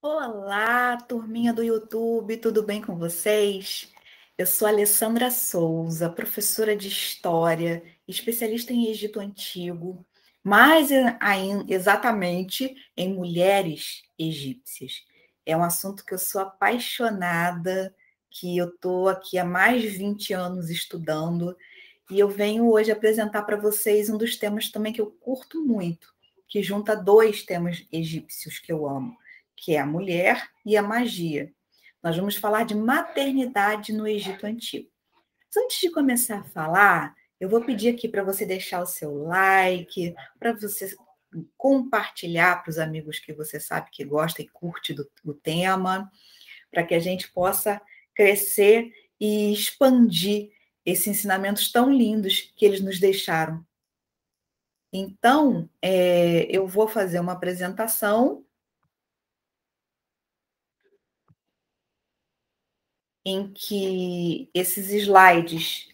Olá, turminha do YouTube, tudo bem com vocês? Eu sou Alessandra Souza, professora de História, especialista em Egito Antigo, exatamente em mulheres egípcias. É um assunto que eu sou apaixonada, que eu estou aqui há mais de 20 anos estudando, e eu venho hoje apresentar para vocês um dos temas também que eu curto muito, que junta dois temas egípcios que eu amo, que é a mulher e a magia. Nós vamos falar de maternidade no Egito Antigo. Mas antes de começar a falar, eu vou pedir aqui para você deixar o seu like, para você compartilhar para os amigos que você sabe que gosta e curte do tema, para que a gente possa crescer e expandir esses ensinamentos tão lindos que eles nos deixaram. Então, eu vou fazer uma apresentação em que esses slides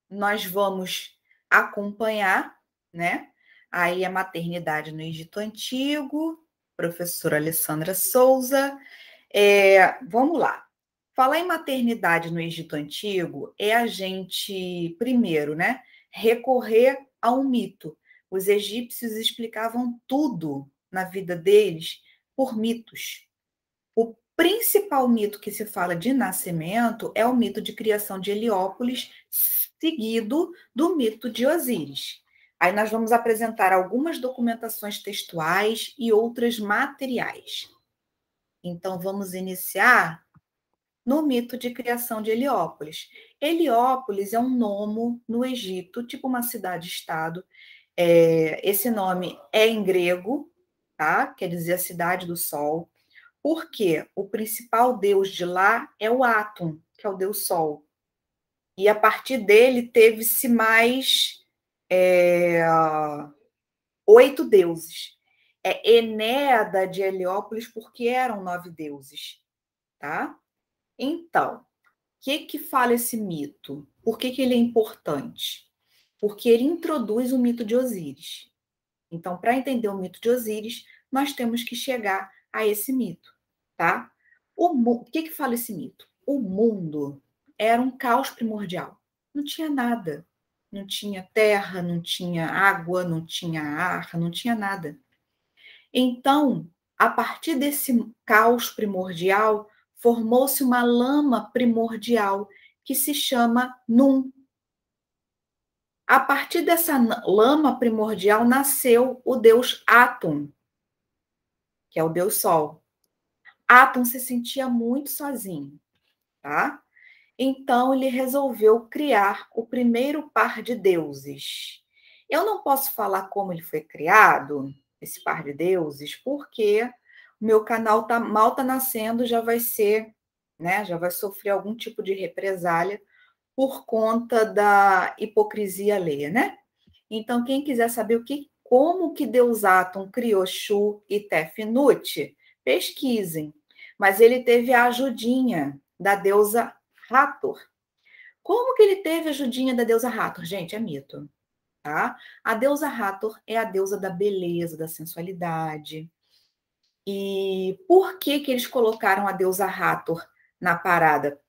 nós vamos acompanhar, né? Aí a maternidade no Egito Antigo, professora Alessandra Souza. Vamos lá. Falar em maternidade no Egito Antigo é a gente, primeiro, né, recorrer a um mito. Os egípcios explicavam tudo na vida deles por mitos. O principal mito que se fala de nascimento é o mito de criação de Heliópolis, seguido do mito de Osíris. Aí nós vamos apresentar algumas documentações textuais e outras materiais. Então, vamos iniciar no mito de criação de Heliópolis. Heliópolis é um nomo no Egito, tipo uma cidade-estado. Esse nome é em grego, tá? Quer dizer a cidade do sol. Porque o principal deus de lá é o Atum, que é o deus Sol. E a partir dele teve-se mais 8 deuses. É Enéada de Heliópolis, porque eram 9 deuses, tá? Então, o que fala esse mito? Por que ele é importante? Porque ele introduz o mito de Osíris. Então, para entender o mito de Osíris, nós temos que chegar a esse mito, tá? O que fala esse mito? O mundo era um caos primordial. Não tinha nada. Não tinha terra, não tinha água, não tinha ar, não tinha nada. Então, a partir desse caos primordial, formou-se uma lama primordial que se chama Num. A partir dessa lama primordial nasceu o deus Atum, que é o deus Sol. Atum se sentia muito sozinho, tá? Então ele resolveu criar o primeiro par de deuses. Eu não posso falar como ele foi criado, esse par de deuses, porque o meu canal mal tá nascendo, já vai ser, né? Já vai sofrer algum tipo de represália por conta da hipocrisia alheia, né? Então, quem quiser saber como que Deus Atum criou Shu e Tefnut, pesquisem. Mas ele teve a ajudinha da deusa Hathor. Como que ele teve a ajudinha da deusa Hathor? Gente, é mito, tá? A deusa Hathor é a deusa da beleza, da sensualidade. E por que eles colocaram a deusa Hathor na parada?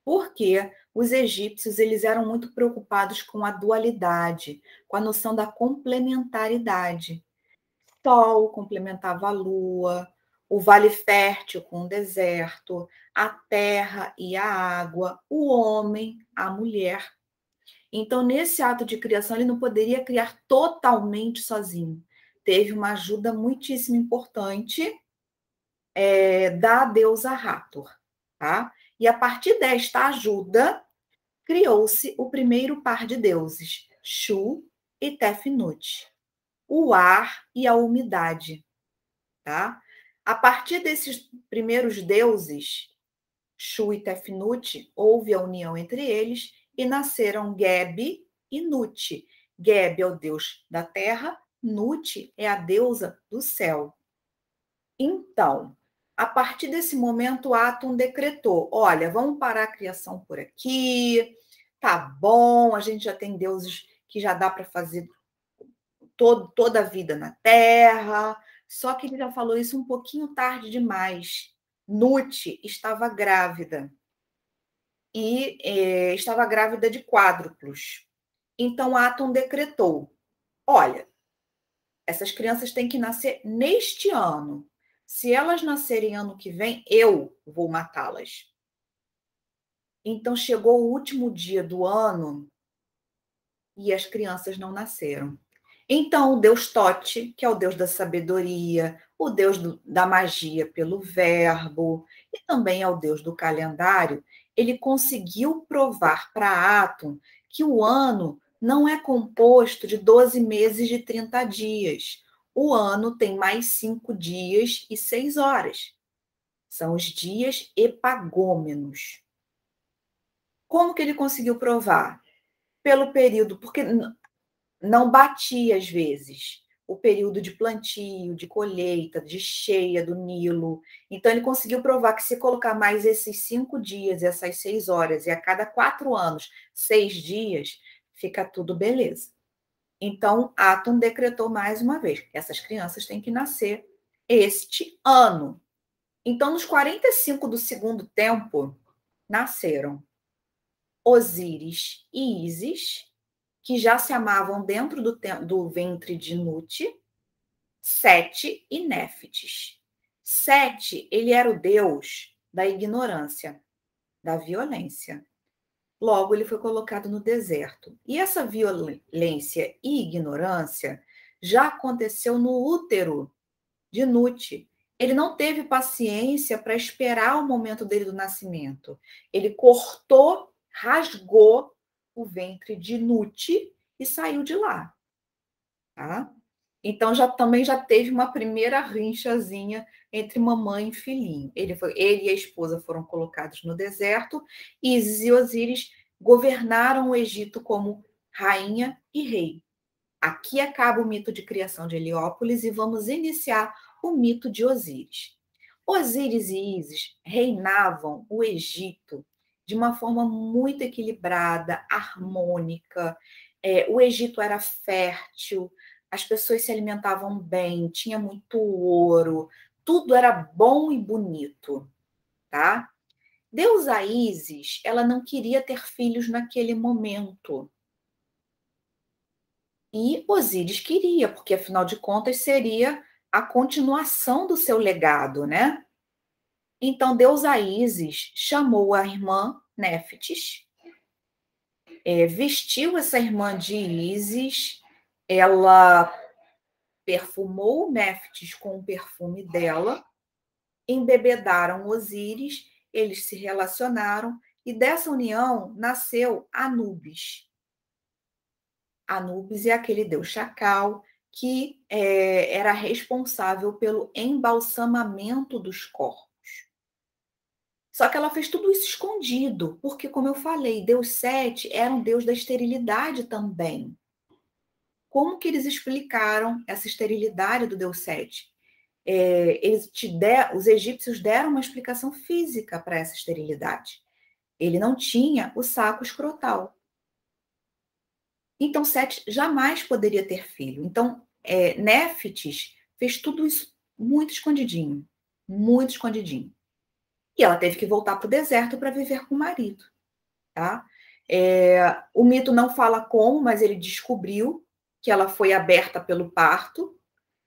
Porque os egípcios eles eram muito preocupados com a dualidade, com a noção da complementaridade. Sol complementava a lua, o vale fértil com o deserto, a terra e a água, o homem, a mulher. Então, nesse ato de criação, ele não poderia criar totalmente sozinho. Teve uma ajuda muitíssimo importante da deusa Hathor, tá? E a partir desta ajuda, criou-se o primeiro par de deuses, Shu e Tefnut, o ar e a umidade, tá? A partir desses primeiros deuses, Shu e Tefnut, houve a união entre eles e nasceram Geb e Nut. Geb é o deus da terra, Nut é a deusa do céu. Então, a partir desse momento, Atum decretou: olha, vamos parar a criação por aqui, tá bom, a gente já tem deuses que já dá para fazer toda a vida na Terra, Só que ele já falou isso um pouquinho tarde demais. Nut estava grávida e estava grávida de quádruplos. Então Atom decretou: olha, essas crianças têm que nascer neste ano. Se elas nascerem ano que vem, eu vou matá-las. Então chegou o último dia do ano e as crianças não nasceram. Então o deus Tote, que é o deus da sabedoria, o deus da magia pelo verbo, e também é o deus do calendário, ele conseguiu provar para Atom que o ano não é composto de 12 meses de 30 dias. O ano tem mais 5 dias e 6 horas. São os dias epagômenos. Como que ele conseguiu provar? Pelo período, porque não batia às vezes o período de plantio, de colheita, de cheia do Nilo. Então, ele conseguiu provar que se colocar mais esses 5 dias, essas 6 horas, e a cada 4 anos, 6 dias, fica tudo beleza. Então, Atom decretou mais uma vez: essas crianças têm que nascer este ano. Então, nos 45 do segundo tempo, nasceram Osíris e Ísis, que já se amavam dentro do ventre de Nut, Sete e Néfites. Sete, ele era o deus da ignorância, da violência. Logo, ele foi colocado no deserto. E essa violência e ignorância já aconteceu no útero de Nut. Ele não teve paciência para esperar o momento dele do nascimento. Ele cortou, rasgou o ventre de Nut e saiu de lá. Tá? Então também já teve uma primeira rinchazinha entre mamãe e filhinho. Ele e a esposa foram colocados no deserto, e Ísis e Osíris governaram o Egito como rainha e rei. Aqui acaba o mito de criação de Heliópolis e vamos iniciar o mito de Osíris. Osíris e Ísis reinavam o Egito de uma forma muito equilibrada, harmônica. O Egito era fértil, as pessoas se alimentavam bem, tinha muito ouro, tudo era bom e bonito, tá? Deusa Ísis, ela não queria ter filhos naquele momento. E Osíris queria, porque afinal de contas seria a continuação do seu legado, né? Então deusa Ísis chamou a irmã Néfites, vestiu essa irmã de Ísis, ela perfumou Néfites com o perfume dela, embebedaram Osíris, eles se relacionaram e dessa união nasceu Anubis. Anubis é aquele deus chacal que era responsável pelo embalsamamento dos corpos. Só que ela fez tudo isso escondido, porque, como eu falei, Deus Sete era um deus da esterilidade também. Como que eles explicaram essa esterilidade do Deus Sete? Os egípcios deram uma explicação física para essa esterilidade. Ele não tinha o saco escrotal. Então, Sete jamais poderia ter filho. Então, Néfites fez tudo isso muito escondidinho, muito escondidinho. E ela teve que voltar para o deserto para viver com o marido. Tá? O mito não fala como, mas ele descobriu que ela foi aberta pelo parto.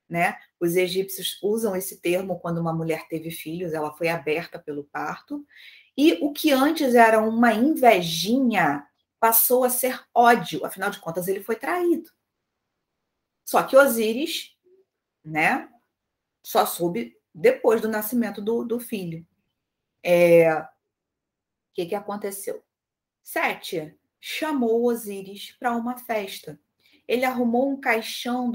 Né? Os egípcios usam esse termo quando uma mulher teve filhos, ela foi aberta pelo parto. E o que antes era uma invejinha passou a ser ódio, afinal de contas, ele foi traído. Só que Osíris, né, só soube depois do nascimento do filho. O que aconteceu? Sete chamou Osíris para uma festa. Ele arrumou um caixão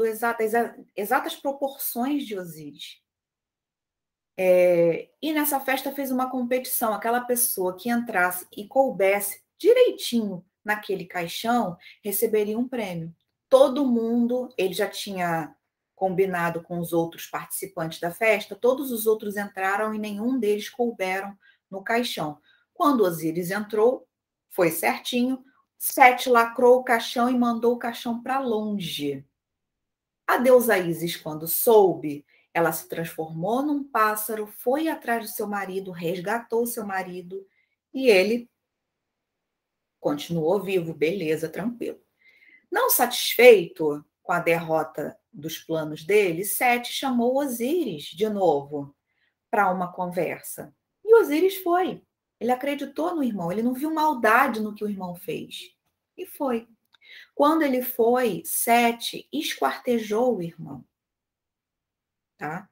exatas proporções de Osíris. E nessa festa fez uma competição. Aquela pessoa que entrasse e coubesse direitinho naquele caixão receberia um prêmio. Todo mundo, ele já tinha combinado com os outros participantes da festa, todos os outros entraram e nenhum deles couberam no caixão. Quando Osíris entrou, foi certinho, Sete lacrou o caixão e mandou o caixão para longe. A deusa Ísis, quando soube Ela se transformou num pássaro, foi atrás do seu marido, resgatou o seu marido e ele continuou vivo, beleza, tranquilo. Não satisfeito com a derrota dos planos dele, Sete chamou Osíris de novo para uma conversa. E Osíris foi. Ele acreditou no irmão, ele não viu maldade no que o irmão fez. E foi. Quando ele foi, Sete esquartejou o irmão, tá?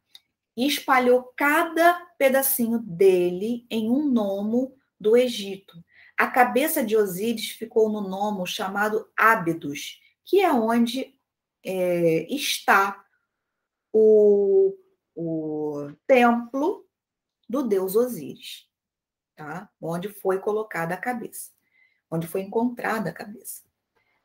E espalhou cada pedacinho dele em um nomo do Egito. A cabeça de Osíris ficou no nomo chamado Ábidos, que é onde está o templo do deus Osíris, tá? Onde foi colocada a cabeça, onde foi encontrada a cabeça.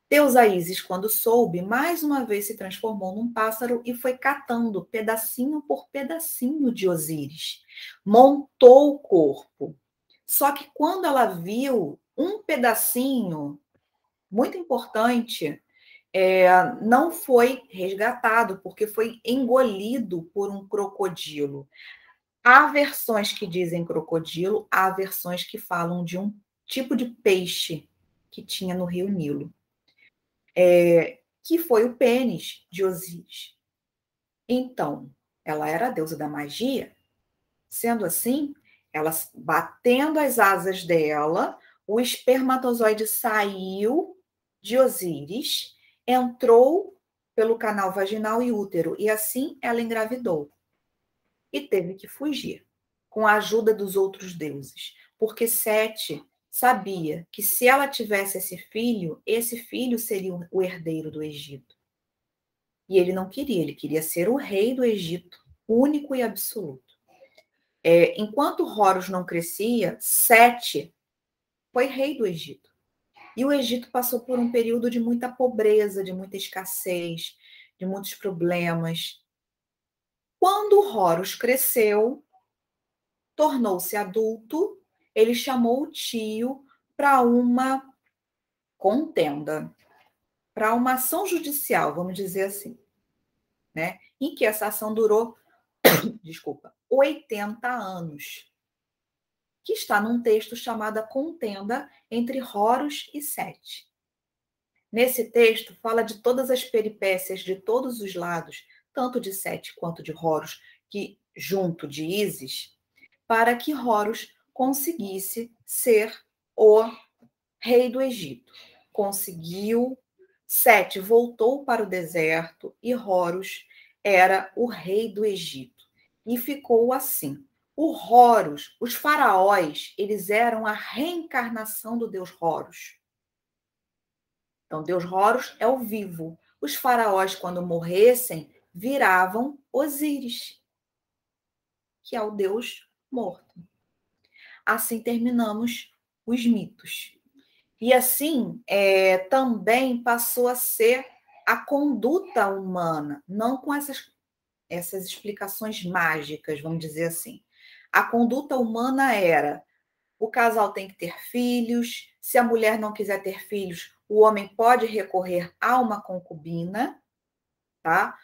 Deusa Ísis, quando soube, mais uma vez se transformou num pássaro e foi catando pedacinho por pedacinho de Osíris. Montou o corpo. Só que quando ela viu um pedacinho muito importante, não foi resgatado, porque foi engolido por um crocodilo. Há versões que dizem crocodilo, há versões que falam de um tipo de peixe que tinha no rio Nilo. Que foi o pênis de Osíris. Então, ela era a deusa da magia. Sendo assim, ela batendo as asas dela, o espermatozoide saiu de Osíris, entrou pelo canal vaginal e útero, e assim ela engravidou. E teve que fugir, com a ajuda dos outros deuses, porque Sete sabia que se ela tivesse esse filho seria o herdeiro do Egito. E ele não queria, ele queria ser o rei do Egito, único e absoluto. Enquanto Horus não crescia, Sete foi rei do Egito. E o Egito passou por um período de muita pobreza, de muita escassez, de muitos problemas. Quando Horus cresceu, tornou-se adulto, ele chamou o tio para uma contenda, para uma ação judicial, vamos dizer assim, né? Em que essa ação durou, 80 anos, que está num texto chamado A Contenda entre Horus e Sete. Nesse texto, fala de todas as peripécias de todos os lados, tanto de Sete quanto de Horus, que junto de Ísis, para que Horus conseguisse ser o rei do Egito. Conseguiu, Sete voltou para o deserto e Horus era o rei do Egito. E ficou assim. O Horus, os faraós, eles eram a reencarnação do deus Horus. Então, deus Horus é o vivo. Os faraós, quando morressem, viravam Osíris, que é o deus morto. Assim terminamos os mitos. E assim também passou a ser a conduta humana, não com essas explicações mágicas, vamos dizer assim. A conduta humana era: o casal tem que ter filhos, se a mulher não quiser ter filhos, o homem pode recorrer a uma concubina, tá?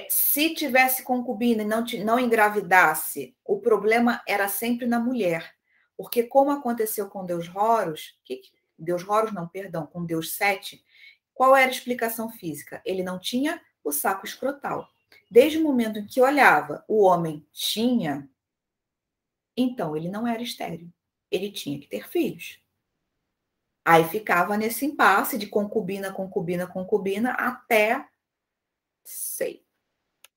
Se tivesse concubina e não engravidasse, o problema era sempre na mulher. Porque como aconteceu com Deus Horus, Deus Horus não, perdão, com Deus Sete, qual era a explicação física? Ele não tinha o saco escrotal. Desde o momento em que olhava, o homem tinha, então ele não era estéril. Ele tinha que ter filhos. Aí ficava nesse impasse de concubina, concubina, concubina, até, sei,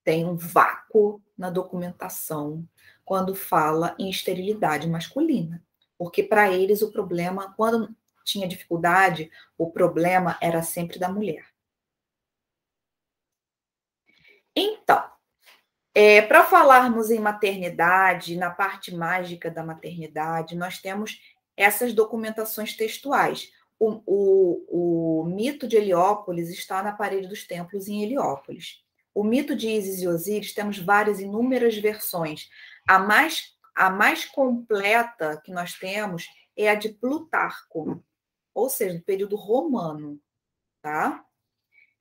tem um vácuo na documentação quando fala em esterilidade masculina. Porque para eles o problema, quando tinha dificuldade, o problema era sempre da mulher. Então, para falarmos em maternidade, na parte mágica da maternidade, nós temos essas documentações textuais. O mito de Heliópolis está na parede dos templos em Heliópolis. O mito de Ísis e Osíris, temos várias, inúmeras versões. A mais completa que nós temos é a de Plutarco, ou seja, do período romano, tá?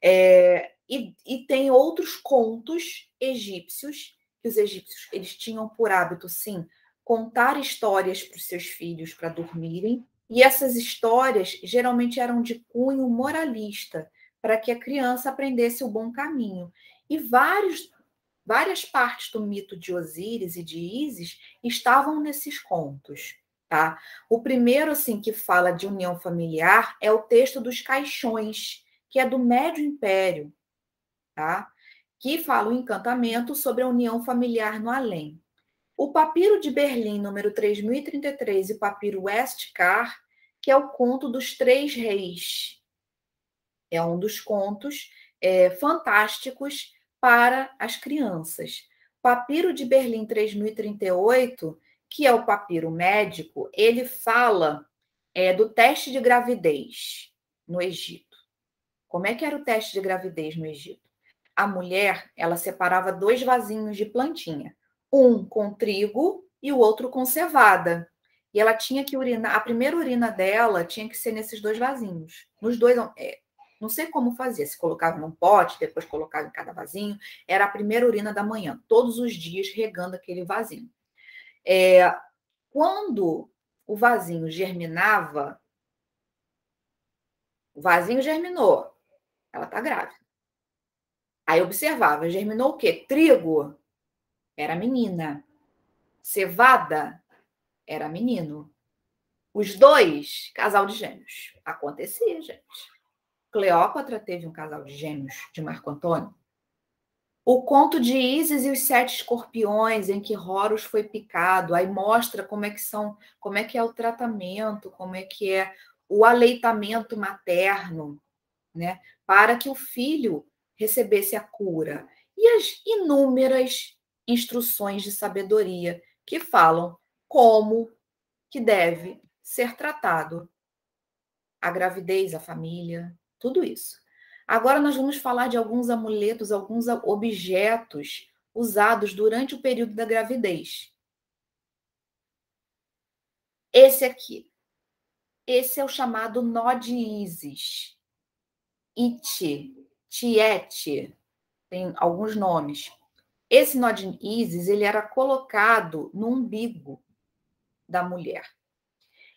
E tem outros contos egípcios que os egípcios eles tinham por hábito, sim, contar histórias para os seus filhos para dormirem, e essas histórias geralmente eram de cunho moralista, para que a criança aprendesse o bom caminho. E várias partes do mito de Osíris e de Ísis estavam nesses contos, tá? O primeiro, assim, que fala de união familiar é o texto dos Caixões, que é do Médio Império, tá? Que fala o encantamento sobre a união familiar no além. O papiro de Berlim, número 3033, e o papiro Westcar, que é o conto dos Três Reis. É um dos contos fantásticos para as crianças. Papiro de Berlim 3038, que é o papiro médico, ele fala do teste de gravidez no Egito. Como é que era o teste de gravidez no Egito? A mulher, ela separava 2 vasinhos de plantinha, um com trigo e o outro com cevada. E ela tinha que urinar, a primeira urina dela tinha que ser nesses 2 vasinhos. Nos dois, não sei como fazia, se colocava num pote, depois colocava em cada vasinho. Era a primeira urina da manhã, todos os dias regando aquele vasinho. Quando o vasinho germinava, o vasinho germinou, ela está grávida. Aí observava, germinou o quê? Trigo, era menina. Cevada, era menino. Os dois, casal de gêmeos. Acontecia, gente. Cleópatra teve um casal de gêmeos de Marco Antônio. O conto de Ísis e os 7 escorpiões, em que Horus foi picado, aí mostra como é que é o tratamento, como é que é o aleitamento materno, né, para que o filho recebesse a cura. E as inúmeras instruções de sabedoria que falam como que deve ser tratado a gravidez, a família, tudo isso. Agora nós vamos falar de alguns amuletos, alguns objetos usados durante o período da gravidez. Esse aqui. Esse é o chamado nó de Ísis. Iti, Tiete, tem alguns nomes. Esse nó de Ísis, ele era colocado no umbigo da mulher.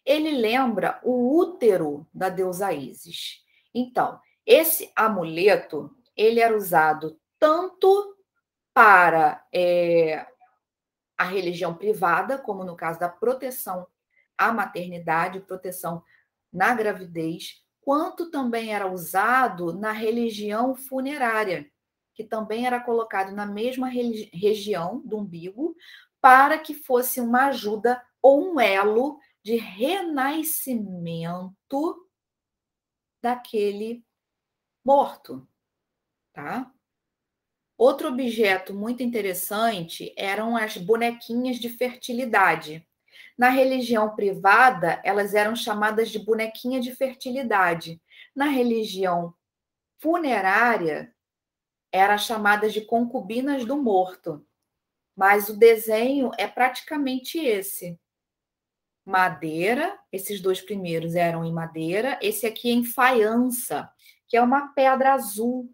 Ele lembra o útero da deusa Ísis. Então, esse amuleto, ele era usado tanto para a religião privada, como no caso da proteção à maternidade, proteção na gravidez, quanto também era usado na religião funerária, que também era colocado na mesma região do umbigo, para que fosse uma ajuda ou um elo de renascimento daquele morto, tá? Outro objeto muito interessante eram as bonequinhas de fertilidade. Na religião privada, elas eram chamadas de bonequinha de fertilidade. Na religião funerária, eram chamadas de concubinas do morto. Mas o desenho é praticamente esse. Madeira, esses 2 primeiros eram em madeira, esse aqui é em faiança, que é uma pedra azul.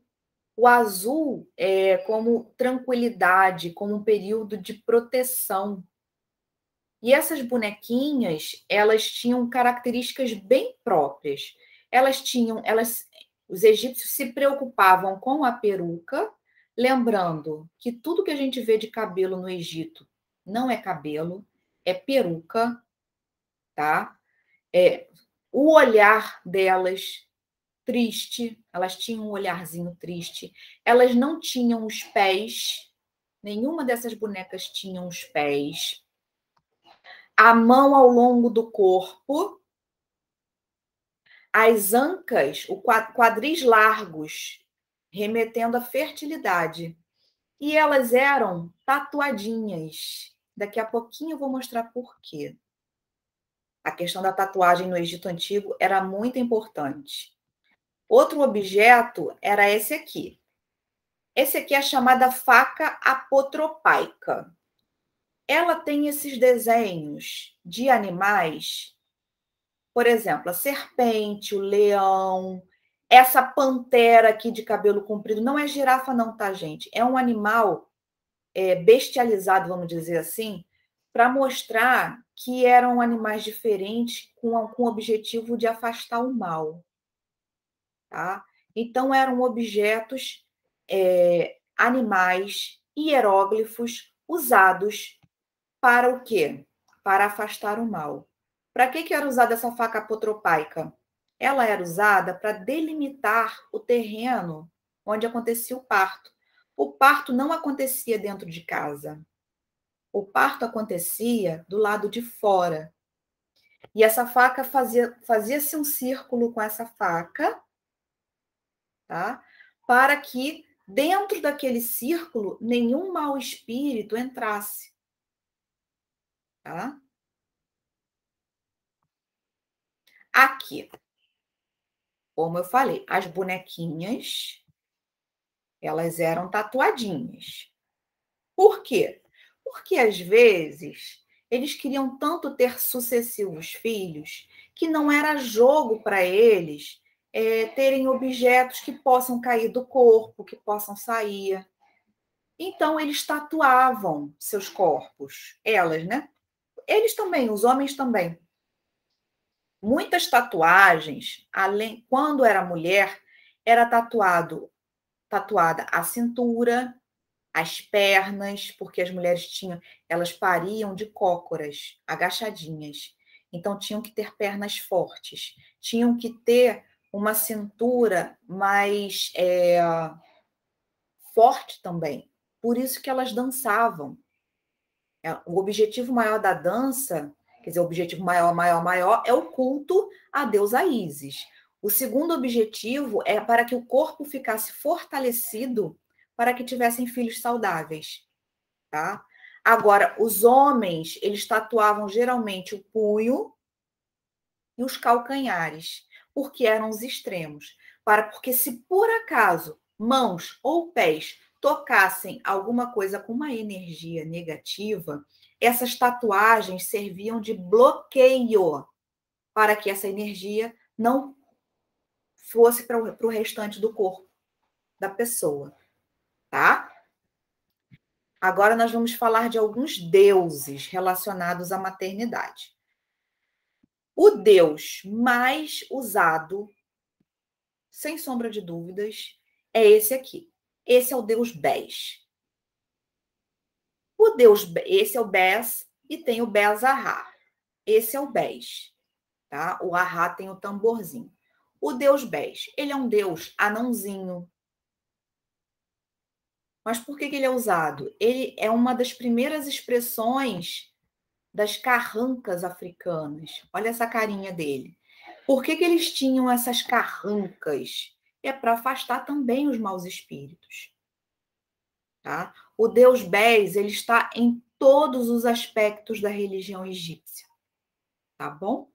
O azul é como tranquilidade, como um período de proteção. E essas bonequinhas, elas tinham características bem próprias. Os egípcios se preocupavam com a peruca, lembrando que tudo que a gente vê de cabelo no Egito não é cabelo, é peruca, tá? O olhar delas triste, elas tinham um olharzinho triste, elas não tinham os pés, nenhuma dessas bonecas tinham os pés, a mão ao longo do corpo, as ancas, quadris largos, remetendo à fertilidade. E elas eram tatuadinhas. Daqui a pouquinho eu vou mostrar por quê. A questão da tatuagem no Egito Antigo era muito importante. Outro objeto era esse aqui. Esse aqui é a chamada faca apotropaica. Ela tem esses desenhos de animais, por exemplo, a serpente, o leão, essa pantera aqui de cabelo comprido. Não é girafa não, tá, gente? É um animal bestializado, vamos dizer assim, para mostrar que eram animais diferentes com o objetivo de afastar o mal, tá? Então, eram objetos, animais, hieróglifos, usados para o quê? Para afastar o mal. Para que era usada essa faca apotropaica? Ela era usada para delimitar o terreno onde acontecia o parto. O parto não acontecia dentro de casa. O parto acontecia do lado de fora. E essa faca fazia-se um círculo com essa faca, tá? Para que dentro daquele círculo nenhum mau espírito entrasse, tá? Aqui, como eu falei, as bonequinhas, elas eram tatuadinhas. Por quê? Porque às vezes eles queriam tanto ter sucessivos filhos que não era jogo para eles terem objetos que possam cair do corpo, que possam sair. Então eles tatuavam seus corpos, elas, né? Eles também, os homens também. Muitas tatuagens, além quando era mulher, era tatuada a cintura, as pernas, porque as mulheres elas pariam de cócoras, agachadinhas. Então tinham que ter pernas fortes, tinham que ter uma cintura mais forte também. Por isso que elas dançavam. O objetivo maior da dança, quer dizer, o objetivo maior, maior, maior, é o culto à deusa Ísis. O segundo objetivo é para que o corpo ficasse fortalecido para que tivessem filhos saudáveis, tá? Agora, os homens, eles tatuavam geralmente o punho e os calcanhares, porque eram os extremos. Porque se por acaso mãos ou pés tocassem alguma coisa com uma energia negativa, essas tatuagens serviam de bloqueio para que essa energia não fosse para o restante do corpo da pessoa, tá? Agora nós vamos falar de alguns deuses relacionados à maternidade. O deus mais usado, sem sombra de dúvidas, é esse aqui. Esse é o deus Bes. Esse é o Bes e tem o Bes-Ahá. Esse é o Bes, tá? O Ahá tem o tamborzinho. O deus Bes, ele é um deus anãozinho. Mas por que ele é usado? Ele é uma das primeiras expressões das carrancas africanas. Olha essa carinha dele. Por que eles tinham essas carrancas? É para afastar também os maus espíritos. Tá? O deus Bes, ele está em todos os aspectos da religião egípcia. Tá bom?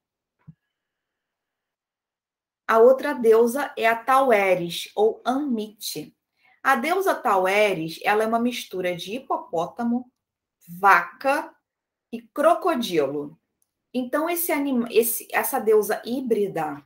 A outra deusa é a Taueres, ou Ammit. A deusa Taueres, ela é uma mistura de hipopótamo, vaca e crocodilo. Então, essa deusa híbrida,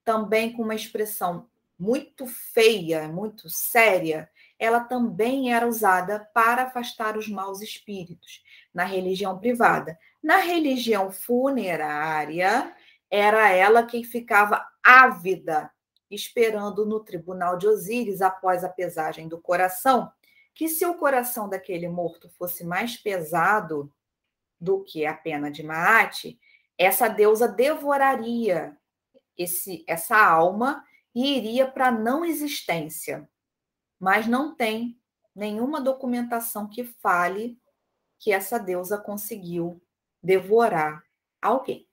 também com uma expressão muito feia, muito séria, ela também era usada para afastar os maus espíritos na religião privada. Na religião funerária, era ela quem ficava ávida, esperando no tribunal de Osíris, após a pesagem do coração, que se o coração daquele morto fosse mais pesado do que a pena de Maat, essa deusa devoraria essa alma e iria para a não existência. Mas não tem nenhuma documentação que fale que essa deusa conseguiu devorar alguém.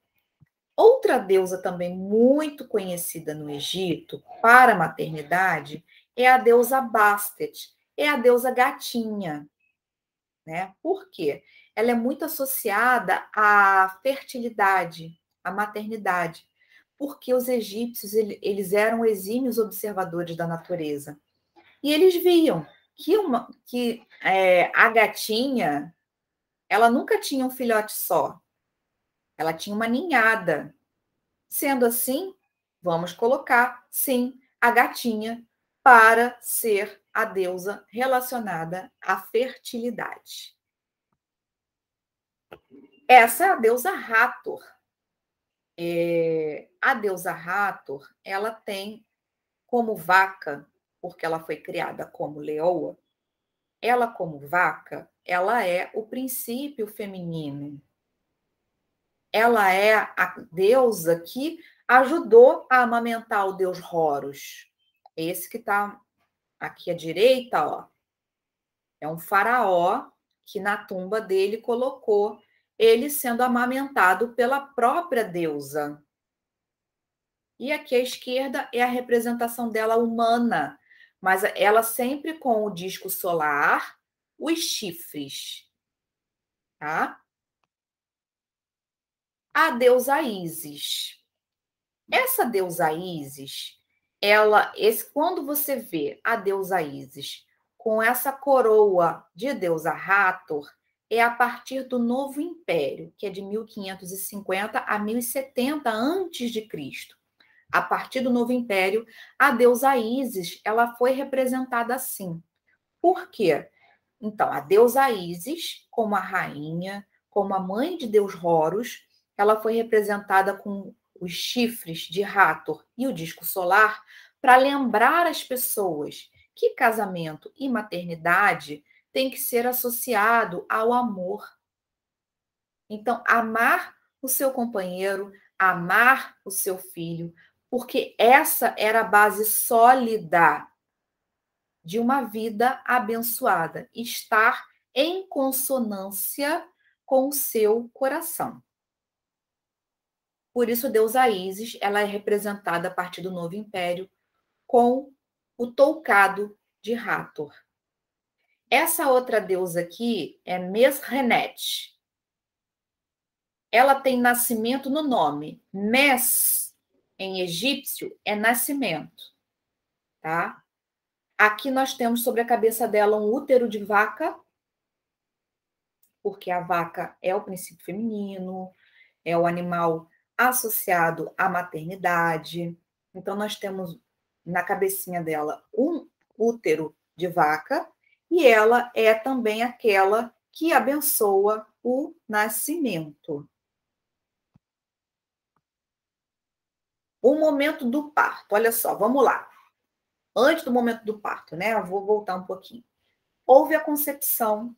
Outra deusa também muito conhecida no Egito para a maternidade é a deusa Bastet, é a deusa gatinha, né? Por quê? Ela é muito associada à fertilidade, à maternidade, porque os egípcios eles eram exímios observadores da natureza. E eles viam que a gatinha, ela nunca tinha um filhote só, ela tinha uma ninhada. Sendo assim, vamos colocar, sim, a gatinha para ser a deusa relacionada à fertilidade. Essa é a deusa Hathor. A deusa Hathor, ela tem como vaca, porque ela foi criada como leoa, ela como vaca, ela é o princípio feminino. Ela é a deusa que ajudou a amamentar o deus Horus. Esse que está aqui à direita, ó, é um faraó que na tumba dele colocou ele sendo amamentado pela própria deusa. E aqui à esquerda é a representação dela humana, mas ela sempre com o disco solar, os chifres, tá? A deusa Ísis. Essa deusa Ísis, quando você vê a deusa Ísis com essa coroa de deusa Hathor, é a partir do Novo Império, que é de 1550 a 1070 antes de Cristo. A partir do Novo Império, a deusa Ísis, ela foi representada assim. Por quê? Então, a deusa Ísis, como a rainha, como a mãe de Deus Horus, ela foi representada com os chifres de Hathor e o disco solar para lembrar as pessoas que casamento e maternidade tem que ser associado ao amor. Então, amar o seu companheiro, amar o seu filho, porque essa era a base sólida de uma vida abençoada, estar em consonância com o seu coração. Por isso, a deusa Ísis, ela é representada a partir do Novo Império com o toucado de Hathor. Essa outra deusa aqui é Mesrenet. Ela tem nascimento no nome. Mes, em egípcio, é nascimento, tá? Aqui nós temos sobre a cabeça dela um útero de vaca, porque a vaca é o princípio feminino, é o animal associado à maternidade. Então, nós temos na cabecinha dela um útero de vaca e ela é também aquela que abençoa o nascimento. O momento do parto, olha só, vamos lá. Antes do momento do parto, né? Eu vou voltar um pouquinho. Houve a concepção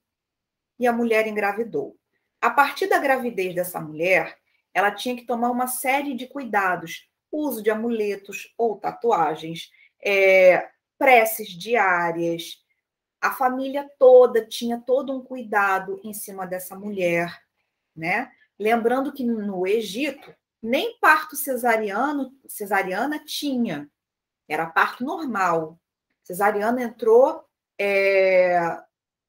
e a mulher engravidou. A partir da gravidez dessa mulher, ela tinha que tomar uma série de cuidados, uso de amuletos ou tatuagens, preces diárias. A família toda tinha todo um cuidado em cima dessa mulher, né? Lembrando que no Egito, nem parto cesariana tinha, era parto normal. Cesariana entrou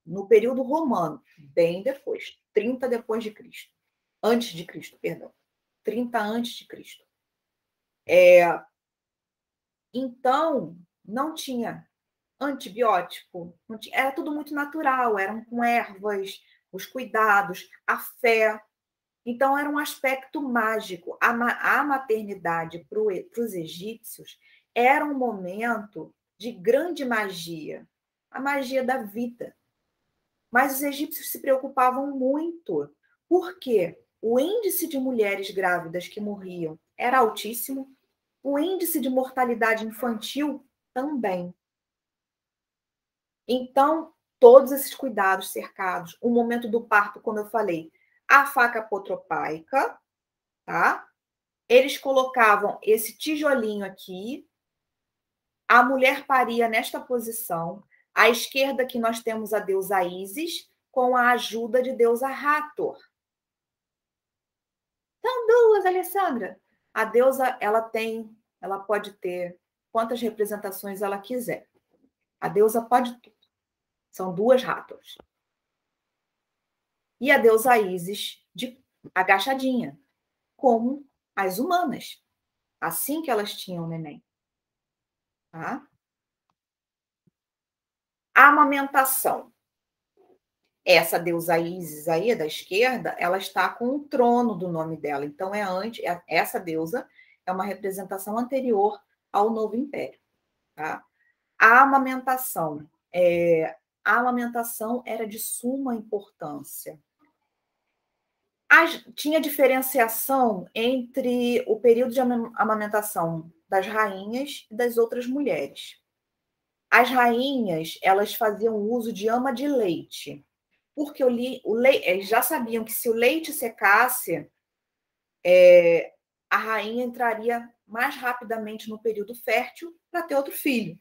no período romano, bem depois, 30 depois de Cristo. Antes de Cristo, perdão. 30 antes de Cristo. Então, não tinha antibiótico, não tinha, era tudo muito natural, eram com ervas, os cuidados, a fé. Então, era um aspecto mágico. A maternidade para os egípcios era um momento de grande magia, a magia da vida. Mas os egípcios se preocupavam muito, porque o índice de mulheres grávidas que morriam era altíssimo, o índice de mortalidade infantil também. Então, todos esses cuidados cercados, o momento do parto, como eu falei, a faca apotropaica, tá? Eles colocavam esse tijolinho aqui, a mulher paria nesta posição. À esquerda aqui nós temos a deusa Ísis, com a ajuda de deusa Hathor. São duas, Alessandra. A deusa, ela pode ter quantas representações ela quiser. A deusa pode ter. São duas Hathors. E a deusa Ísis, de agachadinha, como as humanas. Assim que elas tinham neném. Tá? A amamentação. Essa deusa Ísis aí, da esquerda, ela está com o trono do nome dela. Então, essa deusa é uma representação anterior ao Novo Império. Tá? A amamentação a amamentação era de suma importância. Tinha diferenciação entre o período de amamentação das rainhas e das outras mulheres. As rainhas, elas faziam uso de ama de leite, porque eles já sabiam que se o leite secasse, a rainha entraria mais rapidamente no período fértil para ter outro filho.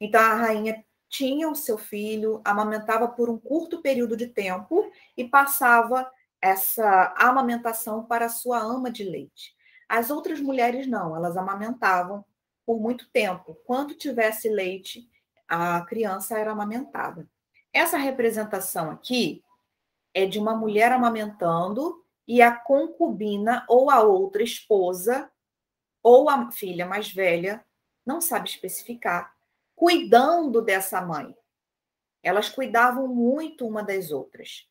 Então, a rainha tinha o seu filho, amamentava por um curto período de tempo e passava essa amamentação para a sua ama de leite. As outras mulheres não, elas amamentavam por muito tempo. Quando tivesse leite, a criança era amamentada. Essa representação aqui é de uma mulher amamentando e a concubina ou a outra esposa ou a filha mais velha, não sabe especificar, cuidando dessa mãe. Elas cuidavam muito uma das outras.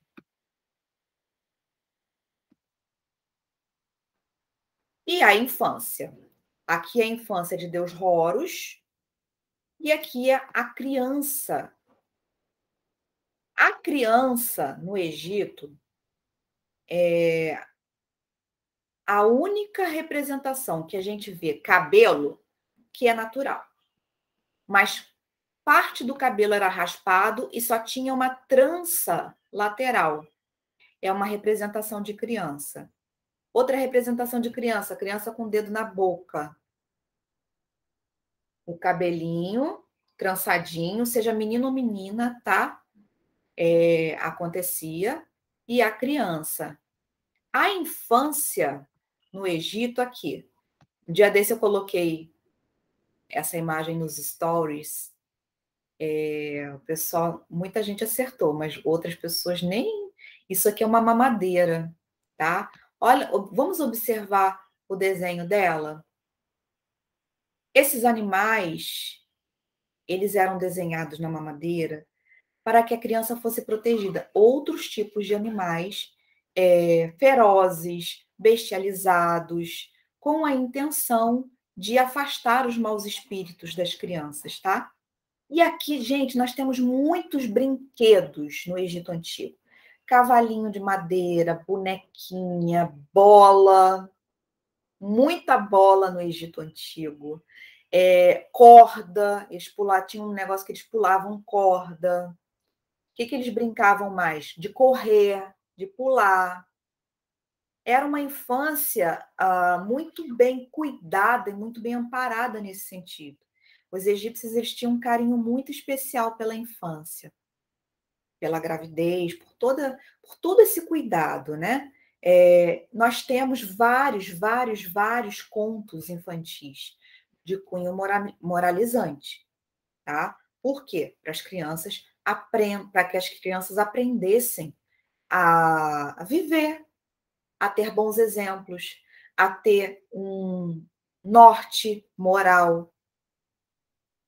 E a infância. Aqui é a infância de Deus Horus e aqui é a criança. A criança no Egito é a única representação que a gente vê cabelo que é natural. Mas parte do cabelo era raspado e só tinha uma trança lateral. É uma representação de criança. Outra representação de criança, criança com o dedo na boca. O cabelinho trançadinho, seja menino ou menina, tá? Acontecia. E a criança. A infância no Egito, aqui. Um dia desse eu coloquei essa imagem nos stories. O pessoal, muita gente acertou, mas outras pessoas nem. Isso aqui é uma mamadeira, tá? Olha, vamos observar o desenho dela. Esses animais, eles eram desenhados na mamadeira para que a criança fosse protegida. Outros tipos de animais ferozes, bestializados, com a intenção de afastar os maus espíritos das crianças, tá? E aqui, gente, nós temos muitos brinquedos no Egito Antigo. Cavalinho de madeira, bonequinha, bola, muita bola no Egito Antigo. Corda, tinha um negócio que eles pulavam corda. O que eles brincavam mais? De correr, de pular. Era uma infância muito bem cuidada e muito bem amparada nesse sentido. Os egípcios eles tinham um carinho muito especial pela infância, pela gravidez, por todo esse cuidado, né? Nós temos vários contos infantis de cunho moralizante, tá? Por quê? Para que as crianças aprendessem a viver, a ter bons exemplos, a ter um norte moral,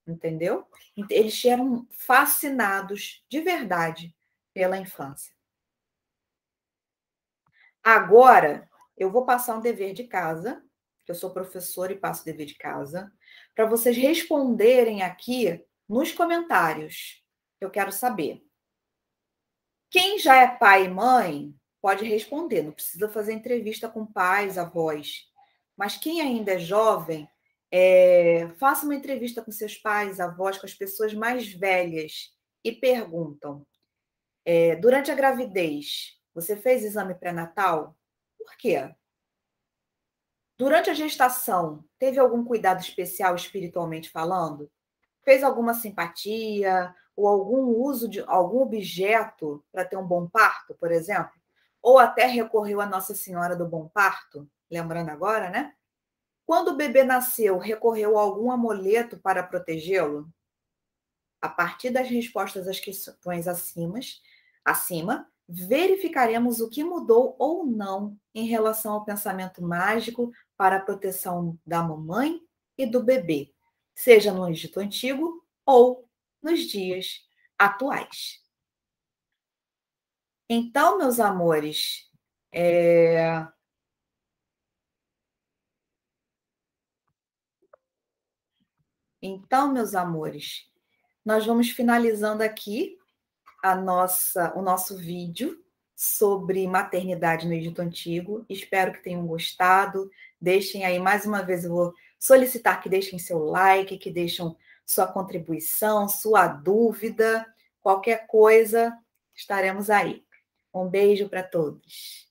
entendeu? Eles eram fascinados de verdade pela infância. Agora, eu vou passar um dever de casa, que eu sou professora e passo dever de casa, para vocês responderem aqui nos comentários. Eu quero saber. Quem já é pai e mãe pode responder, não precisa fazer entrevista com pais, avós. Mas quem ainda é jovem, faça uma entrevista com seus pais, avós, com as pessoas mais velhas e perguntam: durante a gravidez, você fez exame pré-natal? Por quê? Durante a gestação, teve algum cuidado especial espiritualmente falando? Fez alguma simpatia ou algum uso de algum objeto para ter um bom parto, por exemplo? Ou até recorreu à Nossa Senhora do Bom Parto, lembrando agora, né? Quando o bebê nasceu, recorreu a algum amuleto para protegê-lo? A partir das respostas às questões acima, verificaremos o que mudou ou não em relação ao pensamento mágico para a proteção da mamãe e do bebê, seja no Egito Antigo ou nos dias atuais. Então, meus amores, nós vamos finalizando aqui o nosso vídeo sobre maternidade no Egito Antigo. Espero que tenham gostado. Deixem aí, mais uma vez, eu vou solicitar que deixem seu like, que deixem sua contribuição, sua dúvida, qualquer coisa, estaremos aí. Um beijo para todos.